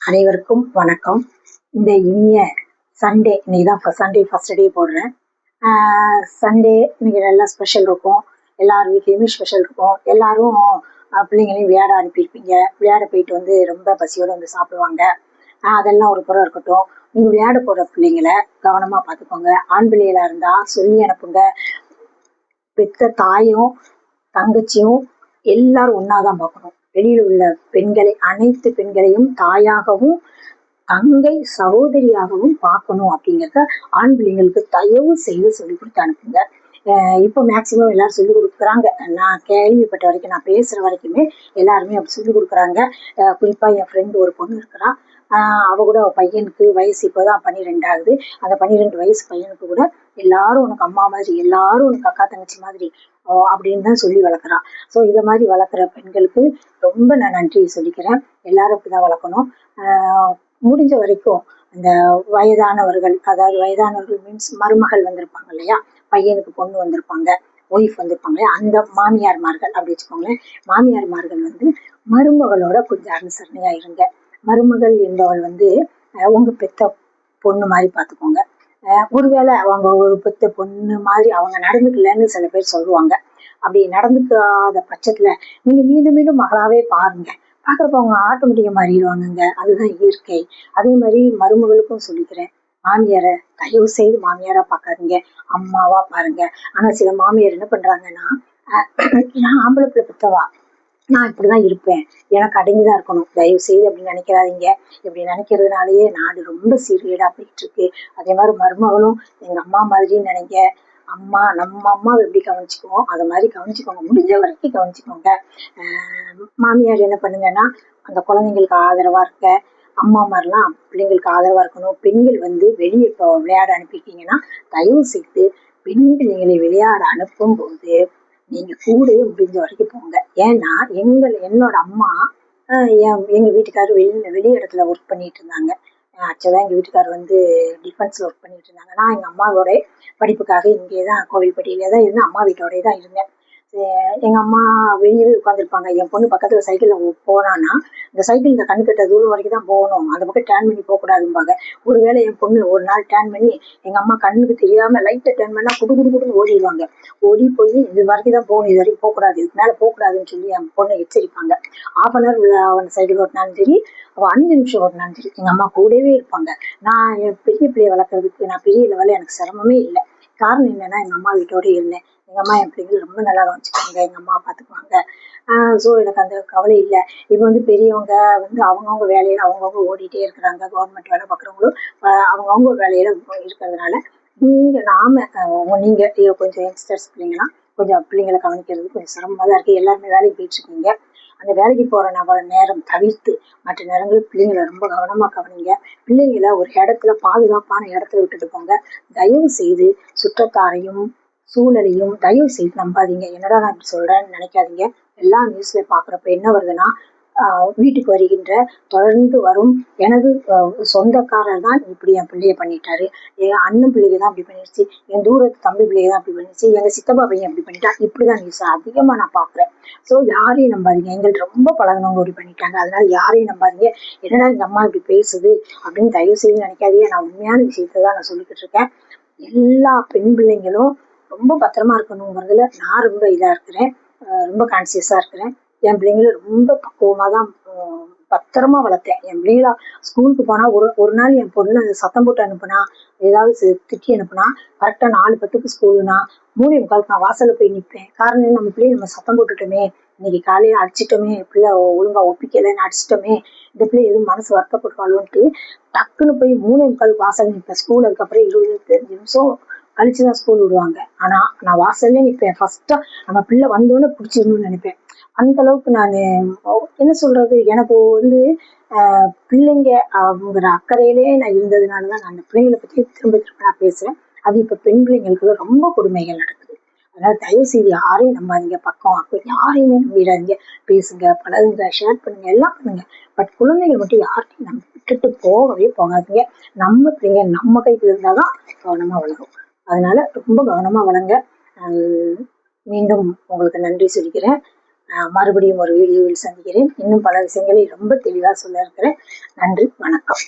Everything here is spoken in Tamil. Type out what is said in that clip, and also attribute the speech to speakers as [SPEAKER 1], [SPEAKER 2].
[SPEAKER 1] அனைவருக்கும் வணக்கம். இந்த இனிய சண்டே, இன்னைக்கு தான் ஃபர்ஸ்ட் டே போடுறேன். சண்டே இன்னைக்கு நல்லா ஸ்பெஷல் இருக்கும். எல்லார் வீட்லேயுமே ஸ்பெஷல் இருக்கும். எல்லாரும் பிள்ளைங்களையும் விளையாட அனுப்பியிருப்பீங்க. விளையாட போயிட்டு வந்து ரொம்ப பசியோடு வந்து சாப்பிடுவாங்க. அதெல்லாம் ஒரு புறம் இருக்கட்டும். நீங்கள் விளையாட போகிற பிள்ளைங்களை கவனமாக பார்த்துக்கோங்க. ஆண் பிள்ளைகளாக இருந்தால் சொல்லி அனுப்புங்க. பெத்த தாயும் தங்கச்சியும் எல்லாரும் ஒன்னாதான் பார்க்கணும். வெளியில் உள்ள பெண்களை, அனைத்து பெண்களையும் தாயாகவும் தங்கை சகோதரியாகவும் பார்க்கணும் அப்படிங்கிறத ஆண் பிள்ளைங்களுக்கு தயவு செய்து சொல்லி கொடுத்து அனுப்புங்க. இப்போ மேக்சிமம் எல்லாரும் சொல்லி கொடுக்குறாங்க. நான் கேள்விப்பட்ட வரைக்கும், நான் பேசுற வரைக்குமே எல்லாருமே அப்படி சொல்லி கொடுக்குறாங்க. குறிப்பா என் ஃப்ரெண்டு ஒரு பொண்ணு இருக்கிறா. அவ கூட பையனுக்கு வயசு இப்போதான் 12 ஆகுது. அந்த 12 வயசு பையனுக்கு கூட எல்லாரும் உனக்கு அம்மா மாதிரி, எல்லாரும் உனக்கு அக்கா தங்கச்சி மாதிரி அப்படின்னு தான் சொல்லி வளர்க்குறான். ஸோ இதை மாதிரி வளர்க்குற பெண்களுக்கு ரொம்ப நான் நன்றி சொல்லிக்கிறேன். எல்லாரும் அப்படிதான் வளர்க்கணும். முடிஞ்ச வரைக்கும் இந்த வயதானவர்கள், அதாவது வயதானவர்கள் மீன்ஸ் மருமகள் வந்திருப்பாங்க இல்லையா, பையனுக்கு பொண்ணு வந்திருப்பாங்க, ஒய்ஃப் வந்திருப்பாங்க, அந்த மாமியார்மார்கள் அப்படி வச்சுக்கோங்களேன். மாமியார்மார்கள் வந்து மருமகளோட கொஞ்சம் அனுசரணையா இருங்க. மருமகள் என்பவள் வந்து உங்க பெத்த பொண்ணு மாதிரி பார்த்துக்கோங்க. ஒருவேளை அவங்க ஒரு பெத்த பொண்ணு மாதிரி அவங்க நடந்துக்கலன்னு சில பேர் சொல்லுவாங்க. அப்படி நடந்துக்காத பட்சத்துல நீங்க மீண்டும் மீண்டும் மகளாவே பாருங்க. பாக்குறப்ப அவங்க ஆட்டோமேட்டிக்கா மாறிடுவாங்கங்க. அதுதான் இயற்கை. அதே மாதிரி மருமகளுக்கும் சொல்லிக்கிறேன், மாமியாரை தயவு செய்து மாமியாரா பார்க்காதீங்க, அம்மாவா பாருங்க. ஆனா சில மாமியார் என்ன பண்றாங்கன்னா, நான் ஆம்பளை பிள்ளை பெத்தவா, நான் இப்படிதான் இருப்பேன், எனக்கு அடங்கிதான் இருக்கணும், தயவு செய்து அப்படின்னு நினைக்கிறாதீங்க. இப்படி நினைக்கிறதுனாலயே நாடு ரொம்ப சீர்கேடா போயிட்டு இருக்கு. அதே மாதிரி மருமகளும் எங்க அம்மா மாதிரின்னு நினைங்க. அம்மா, நம்ம அம்மாவை எப்படி கவனிச்சுக்குவோம் அதை மாதிரி கவனிச்சுக்கோங்க, முடிஞ்ச வரைக்கும் கவனிச்சுக்கோங்க. மாமியார் என்ன பண்ணுங்கன்னா, அந்த குழந்தைங்களுக்கு ஆதரவா இருக்க. அம்மா மாதிரிலாம் பிள்ளைங்களுக்கு ஆதரவா இருக்கணும். பெண்கள் வந்து வெளியே இப்போ விளையாட அனுப்பிட்டீங்கன்னா தயவு செய்து பெண் பிள்ளைங்களை விளையாட அனுப்பும் போது நீங்க கூடயே முடிஞ்ச வரைக்கும் போங்க. ஏன்னா என்னோட அம்மா எங்க வீட்டுக்காரர் வெளி இடத்துல ஒர்க் பண்ணிட்டு இருந்தாங்க. ஆக்சுவலா எங்க வீட்டுக்காரர் வந்து டிஃபென்ஸ்ல ஒர்க் பண்ணிட்டு இருந்தாங்க. நான் எங்க அம்மாவோட படிப்புக்காக இங்கேதான் கோவில்பட்டியிலே தான் இருந்தேன். அம்மா வீட்டோடய தான் இருந்தேன். எங்க அம்மா வெளியவே உட்காந்துருப்பாங்க. என் பொண்ணு பக்கத்துல சைக்கிள்ல போனான்னா, இந்த சைக்கிள் இந்த கண்ணு கட்ட தூரம் வரைக்கும் தான் போகணும், அந்த பக்கம் டேர்ன் பண்ணி போகக்கூடாதும்பாங்க. ஒருவேளை என் பொண்ணு ஒரு நாள் டேர்ன் பண்ணி எங்க அம்மா கண்ணுக்கு தெரியாம லைட்டை டேர்ன் பண்ணா குடு குடு குடுன்னு ஓடிடுவாங்க. ஓடி போய் இது வரைக்கும் தான் போகணும், இது வரைக்கும் போகக்கூடாது, இதுக்கு மேல போகக்கூடாதுன்னு சொல்லி என் பொண்ணை எச்சரிப்பாங்க. 1/2 அவன் சைக்கிள் ஓட்டினாலும் சரி, அவன் 5 நிமிஷம் ஓட்டினாலும் சரி, எங்க அம்மா கூடவே இருப்பாங்க. நான் என் பெரிய பிள்ளைய வளர்க்கறதுக்கு நான் பெரிய லெவலில் எனக்கு சிரமமே இல்லை. காரணம் என்னன்னா, எங்க அம்மா வீட்டோட இருந்தேன். எங்க அம்மா என் பிள்ளைங்களை ரொம்ப நல்லா கவனிச்சுக்குவாங்க, எங்க அம்மா பார்த்துக்குவாங்க. ஸோ எனக்கு அந்த கவலை இல்லை. இப்போ வந்து பெரியவங்க வந்து அவங்கவுங்க வேலையில அவங்கவுங்க ஓடிட்டே இருக்கிறாங்க. கவர்மெண்ட் வேலை பார்க்குறவங்களும் அவங்கவுங்க வேலையில இருக்கிறதுனால நீங்க கொஞ்சம் யங்ஸ்டர்ஸ் பிள்ளைங்களாம் கொஞ்சம் பிள்ளைங்களை கவனிக்கிறது கொஞ்சம் சிரமமாக தான் இருக்கு. எல்லாருமே வேலைக்கு போயிட்டு இருக்கீங்க. அந்த வேலைக்கு போற நேரம் தவிர்த்து மற்ற நேரங்களில் பிள்ளைங்களை ரொம்ப கவனமா கவனிங்க. பிள்ளைங்களை ஒரு இடத்துல, பாதுகாப்பான இடத்துல விட்டுட்டு போங்க. தயவு செய்து சுற்றத்தாரையும் சூழலையும் தயவு செய்து நம்பாதீங்க. என்னடா நான் இப்படி சொல்றேன்னு நினைக்காதீங்க. எல்லா நியூஸ்ல பாக்குறப்ப என்ன வருதுன்னா, வீட்டுக்கு வருகின்ற தொடர்ந்து வரும் எனது சொந்தக்காரர் தான் இப்படி என் பிள்ளைய பண்ணிட்டாரு, என் அண்ணன் பிள்ளைங்க தான் அப்படி பண்ணிடுச்சு, என் தூரத்து தம்பி பிள்ளைங்க தான் அப்படி பண்ணிடுச்சு, எங்க சித்தப்பா பையன் அப்படி பண்ணிட்டா, இப்படிதான் நியூஸ் அதிகமா நான் பாக்குறேன். ஸோ யாரையும் நம்பாதீங்க. எங்கள்கிட்ட ரொம்ப பழகினவங்க அப்படி பண்ணிட்டாங்க, அதனால யாரையும் நம்பாதீங்க. என்னடா இந்த அம்மா இப்படி பேசுது அப்படின்னு தயவு செய்து நினைக்காதீங்க. நான் உண்மையான விஷயத்த தான் நான் சொல்லிக்கிட்டு இருக்கேன். எல்லா பெண் பிள்ளைங்களும் ரொம்ப பத்திரமா இருக்கணுங்கிறதுல நான் ரொம்ப இதா இருக்கிறேன், ரொம்ப கான்சியஸா இருக்கிறேன். என் பிள்ளைங்கள ரொம்ப பக்குவமா தான் பத்திரமா வளர்த்தேன். என் பிள்ளைங்களா ஸ்கூலுக்கு போனா ஒரு நாள் என் பொண்ணு சத்தம் போட்டு அனுப்புனா, ஏதாவது திட்டி அனுப்புனா, கரெக்டா 4:10 ஸ்கூலுனா 3:45 நான் வாசல்ல போய் நிற்பேன். காரணம் நம்ம பிள்ளைய நம்ம சத்தம் போட்டுட்டோமே, இன்னைக்கு காலையில அடிச்சிட்டோமே, பிள்ளை ஒழுங்கா ஒப்பிக்கலைன்னு அடிச்சிட்டோமே, இந்த பிள்ளை எதுவும் மனசு வருத்தப்படுவாளோன்ட்டு டக்குன்னு போய் 3:45 வாசல் நிற்பேன். ஸ்கூல் அதுக்கப்புறம் 25 நிமிஷம் கழிச்சுதான் ஸ்கூல் விடுவாங்க. ஆனா நான் வாசல்ல நிற்பேன். ஃபர்ஸ்டா நம்ம பிள்ளை வந்தோடனே பிடிச்சிடணும்னு நினைப்பேன். அந்த அளவுக்கு நான் என்ன சொல்றது, எனக்கு வந்து பிள்ளைங்க அவங்கிற அக்கறையிலே நான் இருந்ததுனாலதான் நான் அந்த பிள்ளைங்களை பத்தி திரும்ப திரும்ப நான் பேசுறேன். அது இப்ப பெண் பிள்ளைங்களுக்கு ரொம்ப கொடுமைகள் நடக்குது. அதனால தயவு செய்து யாரையும் நம்பாதீங்க. பக்கம் அக்கம் யாரையுமே நம்பிடாதீங்க. பேசுங்க, பழகுங்க, ஷேர் பண்ணுங்க, எல்லாம் பண்ணுங்க. பட் குழந்தைகள் மட்டும் யார்ட்டையும் நம்ம விட்டுட்டு போகவே போகாதீங்க. நம்ம பிள்ளைங்க நம்ம கைக்குள்ள இருந்தாதான் கவனமா வளரும். அதனால ரொம்ப கவனமா வளங்க. மீண்டும் உங்களுக்கு நன்றி சொல்லிக்கிறேன். மறுபடியும் ஒரு வீடியோவில் சந்திக்கிறேன். இன்னும் பல விஷயங்களை ரொம்ப தெளிவாக சொல்ல இருக்கிறேன். நன்றி, வணக்கம்.